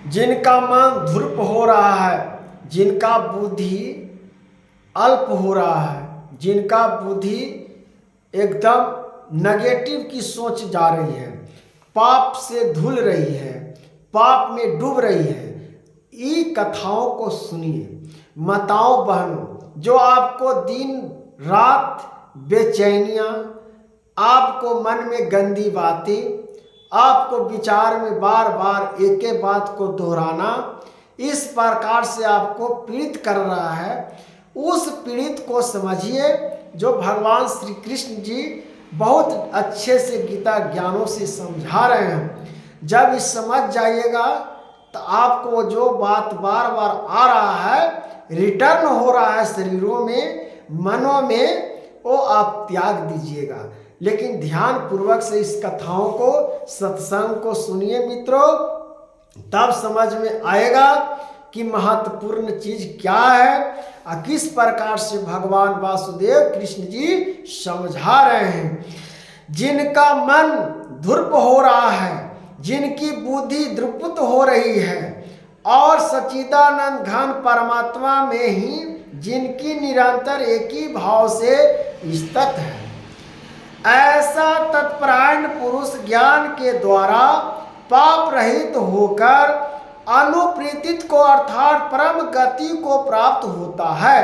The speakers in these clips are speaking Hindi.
जिनका मन ध्रुप हो रहा है, जिनका बुद्धि अल्प हो रहा है, जिनका बुद्धि एकदम नेगेटिव की सोच जा रही है, पाप से धुल रही है, पाप में डूब रही है, ई कथाओं को सुनिए माताओं बहनों, जो आपको दिन रात बेचैनियाँ, आपको मन में गंदी बातें, आपको विचार में बार बार एक ही बात को दोहराना इस प्रकार से आपको पीड़ित कर रहा है, उस पीड़ित को समझिए जो भगवान श्री कृष्ण जी बहुत अच्छे से गीता ज्ञानों से समझा रहे हैं। जब इस समझ जाइएगा तो आपको जो बात बार बार आ रहा है, रिटर्न हो रहा है शरीरों में, मनों में, वो आप त्याग दीजिएगा। लेकिन ध्यान पूर्वक से इस कथाओं को, सत्संग को सुनिए मित्रों, तब समझ में आएगा कि महत्वपूर्ण चीज क्या है और किस प्रकार से भगवान वासुदेव कृष्ण जी समझा रहे हैं। जिनका मन ध्रुप हो रहा है, जिनकी बुद्धि द्रुपत हो रही है और सच्चिदानंद घन परमात्मा में ही जिनकी निरंतर एक ही भाव से स्थित है, ऐसा तत्परायण पुरुष ज्ञान के द्वारा पाप रहित होकर अनुप्रीतित को अर्थात परम गति को प्राप्त होता है।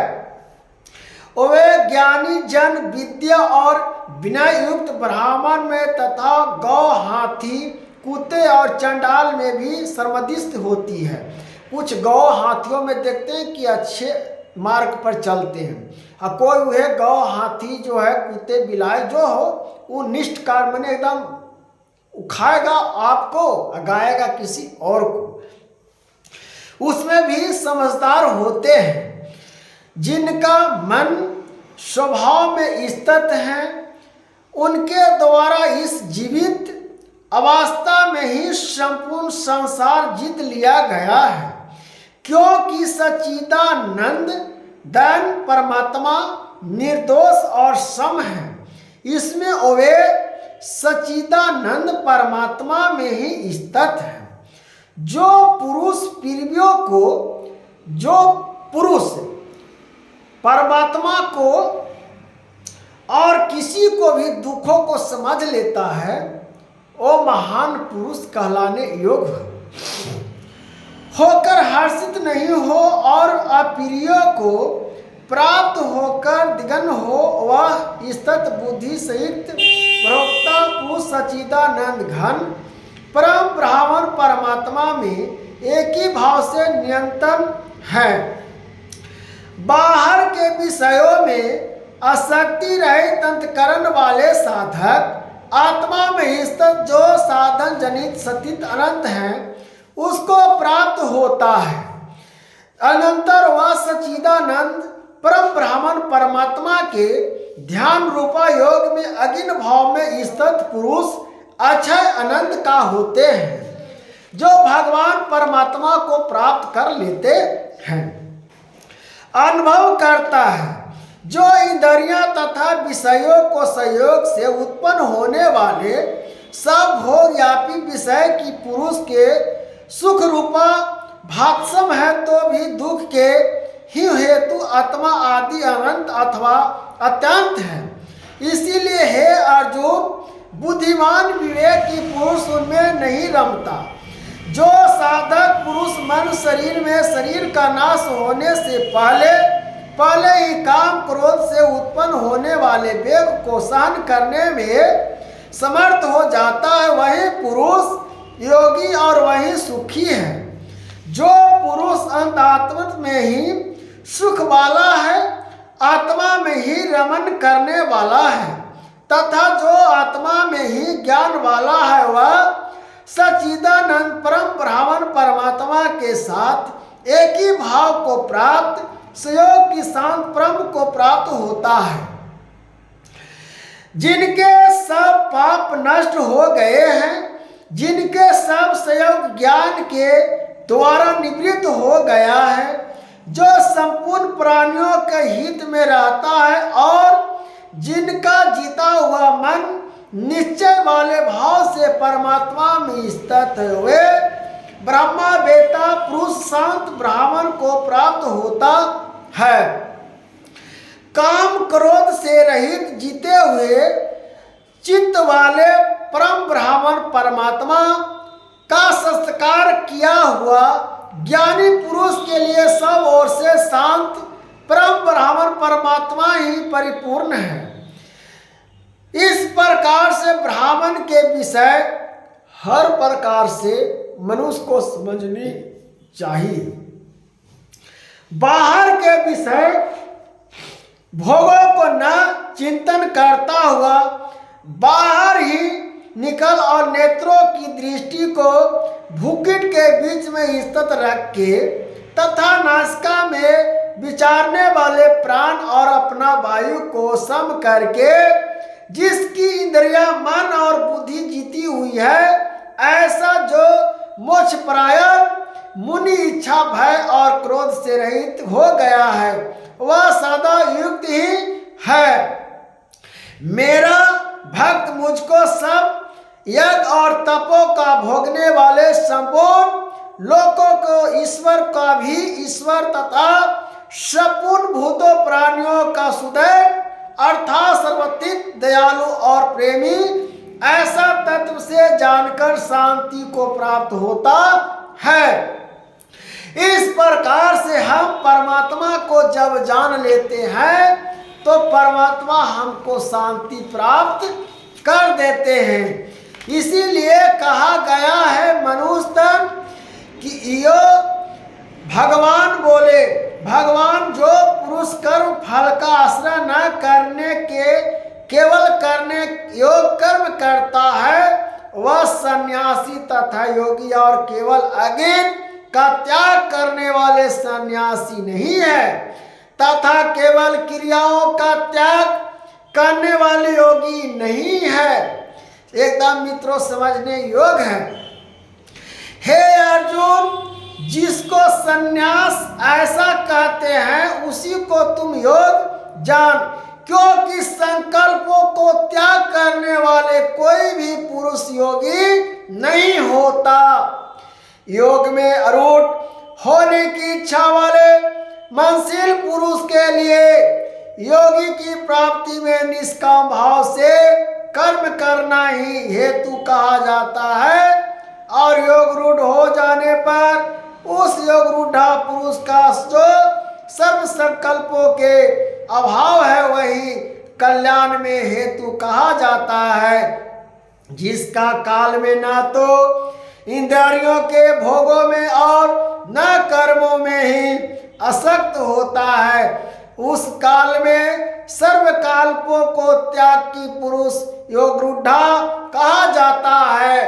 वे ज्ञानी जन विद्या और विनय युक्त ब्राह्मण में तथा गौ, हाथी, कुत्ते और चंडाल में भी सर्वदिष्ट होती है। कुछ गौ हाथियों में देखते हैं कि अच्छे मार्ग पर चलते हैं, और कोई वह गौ हाथी जो है, कुत्ते बिलाई जो हो, वो निष्ठ कार्य में एकदम उखाएगा आपको, गाएगा किसी और को। उसमें भी समझदार होते हैं। जिनका मन स्वभाव में स्थित है, उनके द्वारा इस जीवित अवस्था में ही संपूर्ण संसार जीत लिया गया है, क्योंकि सच्चिदानंद दैन परमात्मा निर्दोष और सम है। इसमें वे सच्चिदानंद परमात्मा में ही स्थित है। जो पुरुष पीढ़ियों को, जो पुरुष परमात्मा को और किसी को भी दुखों को समझ लेता है, वो महान पुरुष कहलाने योग्य होकर हर्षित नहीं हो और अप्रिय को प्राप्त होकर दिगन हो, वह स्थित बुद्धि सहित प्रवक्ता पुरुष सच्चिदानंद घन परम ब्राह्मण परमात्मा में एक ही भाव से नियंत्रण है। बाहर के विषयों में आसक्ति रहित अंतकरण वाले साधक आत्मा में स्थित जो साधन जनित सतीत अनंत है, उसको प्राप्त होता है। अनंतर वह सच्चिदानंद परम ब्राह्मण परमात्मा के ध्यान रूपा योग में अगिन भाव में स्थित पुरुष अक्षय अनंत का होते हैं, जो भगवान परमात्मा को प्राप्त कर लेते हैं। अनुभव करता है जो इंद्रियां तथा विषयों को संयोग से उत्पन्न होने वाले सब भोगव्यापी विषय की पुरुष के सुख रूपा भात्सम है, तो भी दुख के ही हेतु आत्मा आदि अनंत अथवा अत्यंत है। इसीलिए हे अर्जुन, बुद्धिमान विवेकी पुरुष उनमें नहीं रमता। जो साधक पुरुष मन शरीर में शरीर का नाश होने से पहले ही काम क्रोध से उत्पन्न होने वाले वेग को सहन करने में समर्थ हो जाता है, वही पुरुष योगी और वही सुखी है। जो पुरुष अंतरात्मा में ही सुख वाला है, आत्मा में ही रमन करने वाला है, तथा जो आत्मा में ही ज्ञान वाला है, वह सच्चिदानंद परम ब्राह्मण परमात्मा के साथ एक ही भाव को प्राप्त संयोग की शांत ब्रह्म को प्राप्त होता है। जिनके सब पाप नष्ट हो गए हैं, जिनके सब संयोग ज्ञान के द्वारा निवृत्त हो गया है, जो संपूर्ण प्राणियों के हित में रहता है और जिनका जीता हुआ मन निश्चय वाले भाव से परमात्मा में स्थित है, वे ब्रह्मा वेता पुरुष शांत ब्राह्मण को प्राप्त होता है। काम क्रोध से रहित जीते हुए चित्त वाले परम ब्राह्मण परमात्मा का संस्कार किया हुआ ज्ञानी पुरुष के लिए सब ओर से शांत परम ब्राह्मण परमात्मा ही परिपूर्ण है। इस प्रकार से ब्राह्मण के विषय हर प्रकार से मनुष्य को समझनी चाहिए। बाहर के विषय भोगों को न चिंतन करता हुआ बाहर ही निकल और नेत्रों की दृष्टि को भूकिट के बीच में स्थित रख के तथा नासिका में विचारने वाले प्राण और अपना वायु को सम करके जिसकी इंद्रिया मन और बुद्धि जीती हुई है, ऐसा जो मोक्ष परायण मुनि इच्छा भय और क्रोध से रहित हो गया है, वह सदा युक्त ही है। मेरा भक्त मुझको सब यज्ञ और तपों का भोगने वाले संपूर्ण लोकों को ईश्वर का भी ईश्वर तथा संपूर्ण भूतों प्राणियों का सुदैव अर्थात सर्वतीत दयालु और प्रेमी ऐसा तत्व से जानकर शांति को प्राप्त होता है। इस प्रकार से हम परमात्मा को जब जान लेते हैं तो परमात्मा हमको शांति प्राप्त कर देते हैं। इसीलिए कहा गया है मनुष्य तन कि यो भगवान बोले, भगवान जो पुरुष कर्म फल का आश्रय न करने के केवल करने योग कर्म करता है, वह सन्यासी तथा योगी और केवल अज्ञान का त्याग करने वाले सन्यासी नहीं है तथा केवल क्रियाओं का त्याग करने वाले योगी नहीं है। एकदम मित्रों समझने योग्य है। हे अर्जुन, जिसको सन्यास ऐसा कहते हैं उसी को तुम योग जान, क्योंकि संकल्पों को त्याग करने वाले कोई भी पुरुष योगी नहीं होता। योग में अरूढ़ होने की इच्छा वाले मनशील पुरुष के लिए योगी की प्राप्ति में निष्काम भाव से कर्म करना ही हेतु कहा जाता है और योग रूढ़ हो जाने पर उस योग रूढ़ा पुरुष का जो सर्व संकल्पों के अभाव है वही कल्याण में हेतु कहा जाता है, जिसका काल में ना तो इंद्रियों के भोगों में और न कर्मों में ही आसक्त होता है, उस काल में सर्वकाल्पों को त्याग की पुरुष योग रूढ़ा कहा जाता है।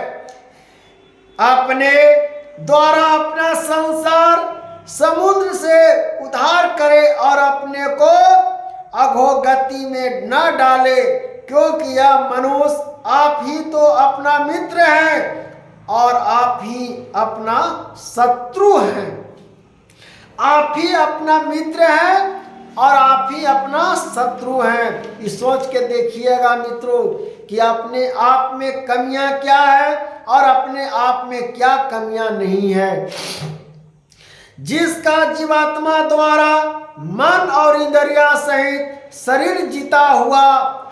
अपने द्वारा अपना संसार समुद्र से उद्धार करे और अपने को अधोगति में न डाले, क्योंकि यह मनुष्य आप ही तो अपना मित्र है और आप ही अपना शत्रु हैं। आप ही अपना मित्र है और आप ही अपना शत्रु हैं। ये सोच के देखिएगा मित्रों कि अपने आप में कमियां क्या है और अपने आप में क्या कमियां नहीं है। जिसका जीवात्मा द्वारा मन और इंद्रिया सहित शरीर जीता हुआ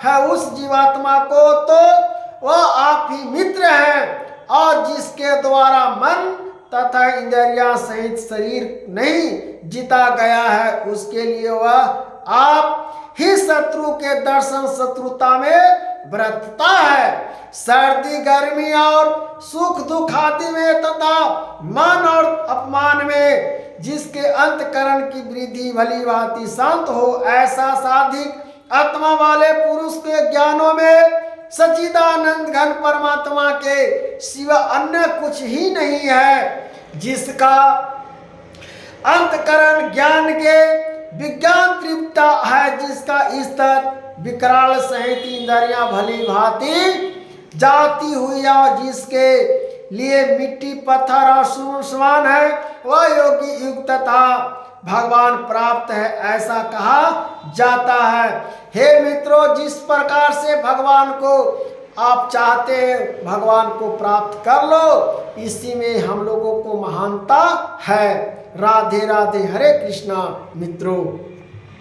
है, उस जीवात्मा को तो वह आप ही मित्र है, और जिसके द्वारा मन तथा इंद्रिया सहित शरीर नहीं जीता गया है, उसके लिए वह आप ही शत्रु के दर्शन शत्रुता में बरतता है। सर्दी गर्मी और सुख दुख आदि में तथा मान और अपमान में जिसके अंतकरण की वृद्धि भली भांति शांत हो, ऐसा साधिक आत्मा वाले पुरुष के ज्ञानों में सच्चिदानंद घन परमात्मा के सिवा अन्य कुछ ही नहीं है। जिसका अंतकरण ज्ञान के विज्ञान तृप्ता है, जिसका स्तर विकराल सहित इंद्रियां भली भांति जाती हुई और जिसके लिए मिट्टी पत्थर और सुमसमान है, वह योगी युक्त तथा भगवान प्राप्त है, ऐसा कहा जाता है। हे मित्रों, जिस प्रकार से भगवान को आप चाहते हैं भगवान को प्राप्त कर लो, इसी में हम लोगों को महानता है। राधे राधे, हरे कृष्णा मित्रों।